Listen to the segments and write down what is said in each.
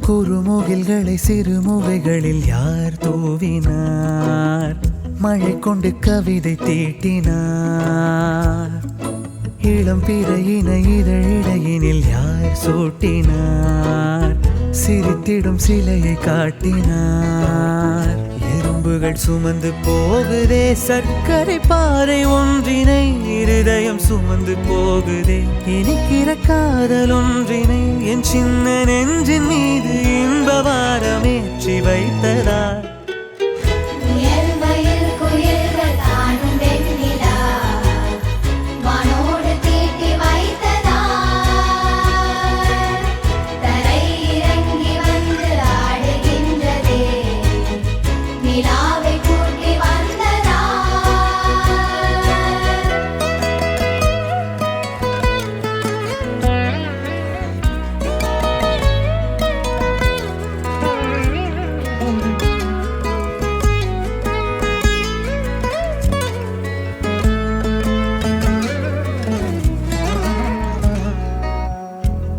குறுமுகில்களை சிறுமுகைகளில் யார் தூவினார்? மழை கொண்டு கவிதை தீட்டினார். இளம் பிறையின இதழிடையினில் யார் சூட்டினார்? சிரித்திடும் சிலையை காட்டினார். எறும்புகள் சுமந்து போகுதே சர்க்கரை பாறை ஒன்றினை, இருதயம் சுமந்து போகுதே இனிக்கிற காதல் ஒன்றினை. என் சின்ன நெஞ்சின் மீது இன்ப வாரமேற்றி வைத்ததார்.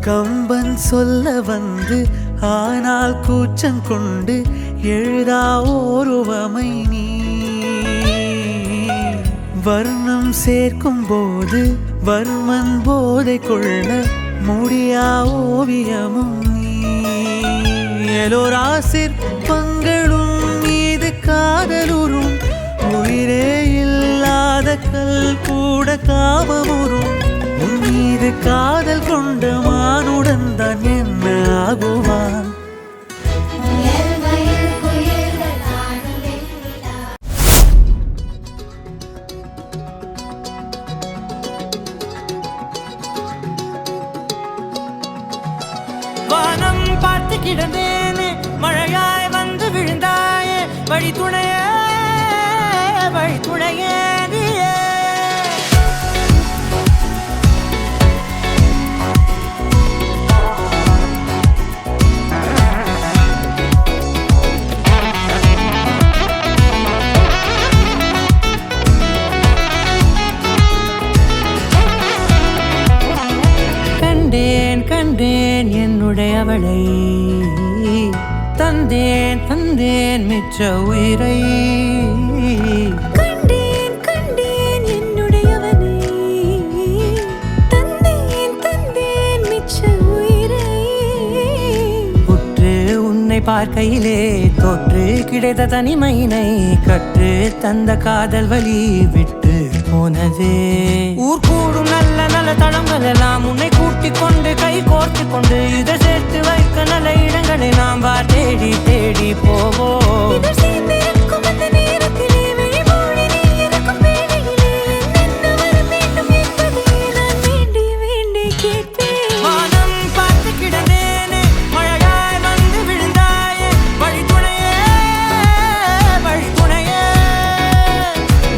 கம்பன் சொல்ல வந்து ஆனால் கூச்சம் கொண்டு எழுதா ஓருவமை நீ. வர்ணம் சேர்க்கும் போது வர்மன் போதை கொள்ள முடியா ஓவியமும் நீ. எலோரா சிற்பங்களும் மீது காதலுறும், உயிரே இல்லாத கல் கூட காமமுறும். உன் மீது காதல் கொண்ட மானுடன் தான் என்ன ஆகுவான்? வானம் பார்த்து கிடந்தேனே, மழையாய் வந்து விழுந்தாயே, வழி துணையே வழி துணையே நீயே. கண்டேன் கண்டேன் என்னுடையவளை, தந்தேன் தந்தேன் மிச்ச உயிரை. கண்டேன் கண்டேன் என்னுடையவனை, தந்தேன் தந்தேன் மிச்ச உயிரை. உற்று உன்னை பார்க்கையிலே தொற்று கிடைத்த தனிமையினை, கற்று தந்த காதல் வழி விட்டு போனதே. ஊர் கூடும் நல்ல நல்ல தளங்கள் எல்லாம் உன்னை கூட்டிக் கொண்டு கை கோர்த்து கொண்டு, இதை சேர்த்து வைக்க நல்ல இடங்களை நாம் வா தேடி தேடி போவோம். வானம் பார்த்து கிடந்தேனே, மழையாய் வந்து விழுந்தாயே, வழி துணையே வழி துணையே.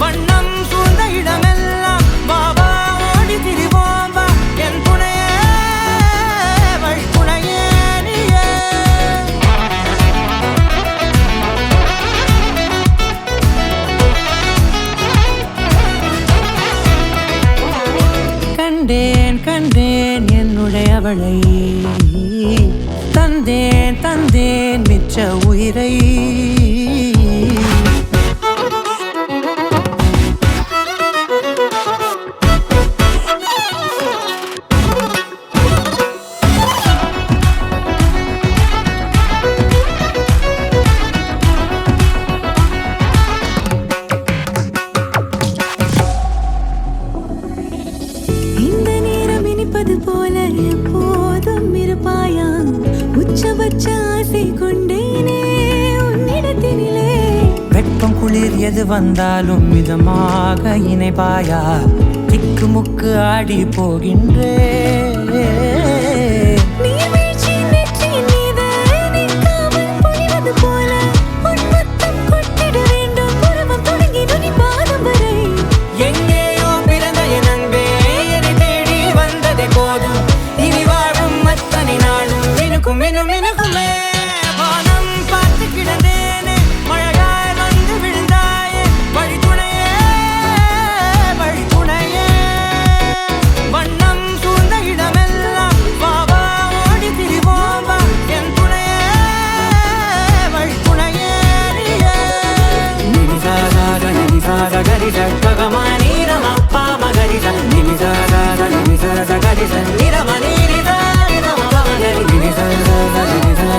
வண்ணம் சூழ்ந்த இடமெல்லாம் பாபா ஓடி திரிவோம் வா, என் துணையே வழி துணையே நீயே. கண்டேன் கண்டேன் என்னுடையவளை, தந்தேன் தந்தேன் மிச்ச உயிரை. இந்த நேரம் இனிப்பது போல எப்போதும் இருப்பாயா? உச்சபட்ச ஆசை கொண்டேனே உன்னிடத்தினிலே. வெப்பம் குளிர் எது வந்தாலும் மிதமாக இணைப்பாயா? திக்கு முக்கு ஆடி போகின்றே. நீர்வீழ்ச்சியின் நெற்றியின் மீது நிற்காமல் பொழிவது போல உன் முத்தம் கொட்டிட வேண்டும். உருவம் தொடங்கி நுனி பாதம் வரை. எங்கேயோ பிறந்த என் அன்பே, என்னை தேடி வந்ததே போதும். இனி வாழும் அத்தனை நாளும் மினுக்கும் மினும் மினுக்குமே. வானம் பார்த்து கிடந்தேனே, மழையாய் வந்து விழுந்தாயே, வழி துணையே சகமா நீரம் அப்பா மகரி நினி சகரி நிரம நீரி மகரி நினி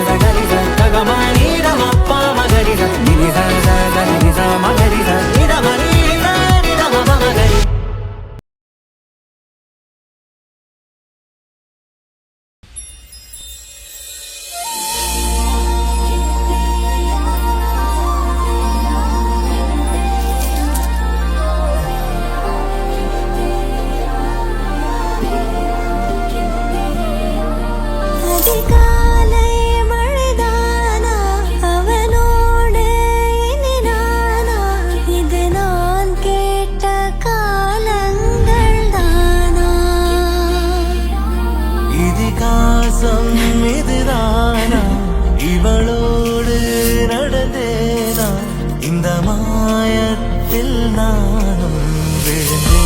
சகரி சகமா நீரம் அப்பா மகரி நினி மகரி நிரம நீரி மகரி. அதிகாலை மழைதானா அவனோடு இனி நானா இது நான் கேட்ட காலங்கள் தானா இதிகாசம் இதுதானா இவளோடு நடந்தேனா இந்த மாயத்தில் நானும் விழுந்தேனா.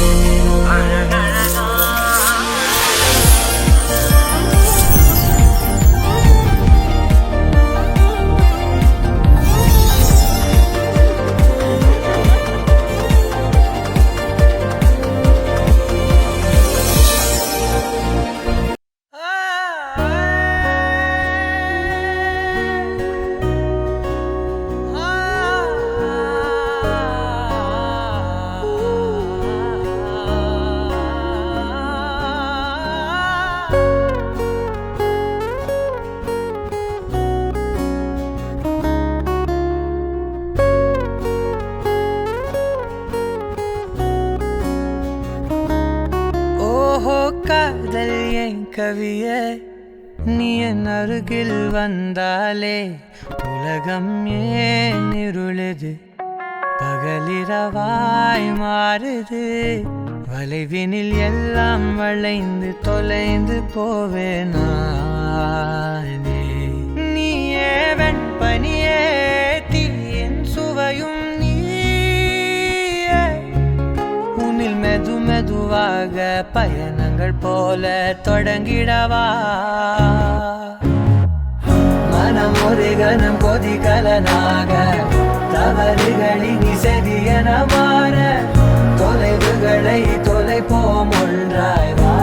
காதல் என் கவிய நீ என் அருகில் வந்தாலே உலகம் ஏன் இருளுது பகலிரவாய் மாறுது வளைவினில் எல்லாம் வளைந்து தொலைந்து போவேனே நீயே வெண்பனியே தீயின் சுவையும் உன்னில் மெது மெதுவாக பயணங்கள் போல தொடங்கிடவா மனம் ஒரு கணம் கொதிகலனாக தவறுகளின் செதியன மாற தொலைவுகளை தொலைப்போம் ஒன்றாய் வா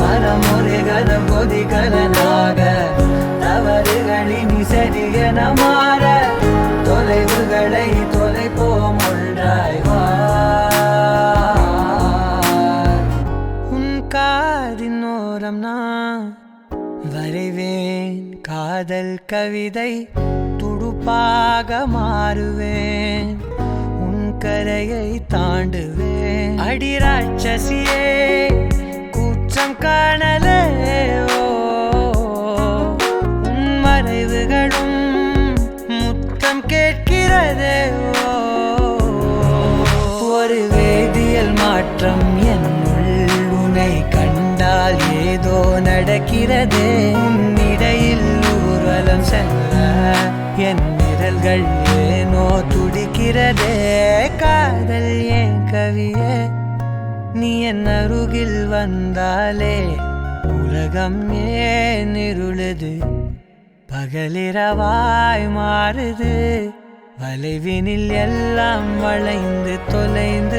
மனம் ஒரு கணம் கொதிகலனாக தவறுகளின் செதியன மாற தொலைவுகளை தொலைப்போம் ஒன்றாய் வா உன் காதின் ஓரம் நான் வரைவேன் காதல் கவிதை துடுப்பாக மாறுவேன் உன் கரையை தாண்டுவேன் அடி ராட்சசியே கூச்சம் காணலே உன் மறைவுகளும் முத்தம் கேட்கிறதே ஒரு வேதியியல் மாற்றம் என்னுள் உன்னை கண்டால் ஏதோ நடக்கிறதே இடையில் ஊர்வலம் செல்ல என் விரல்கள் ஏனோ துடிக்கிறதே காதல் ஏன் கவியே நீ என் அருகில் வந்தாலே உலகம் ஏன் இருளுது பகலிரவாய் மாறுது வளைவினில் எல்லாம் வளைந்து தொலைந்து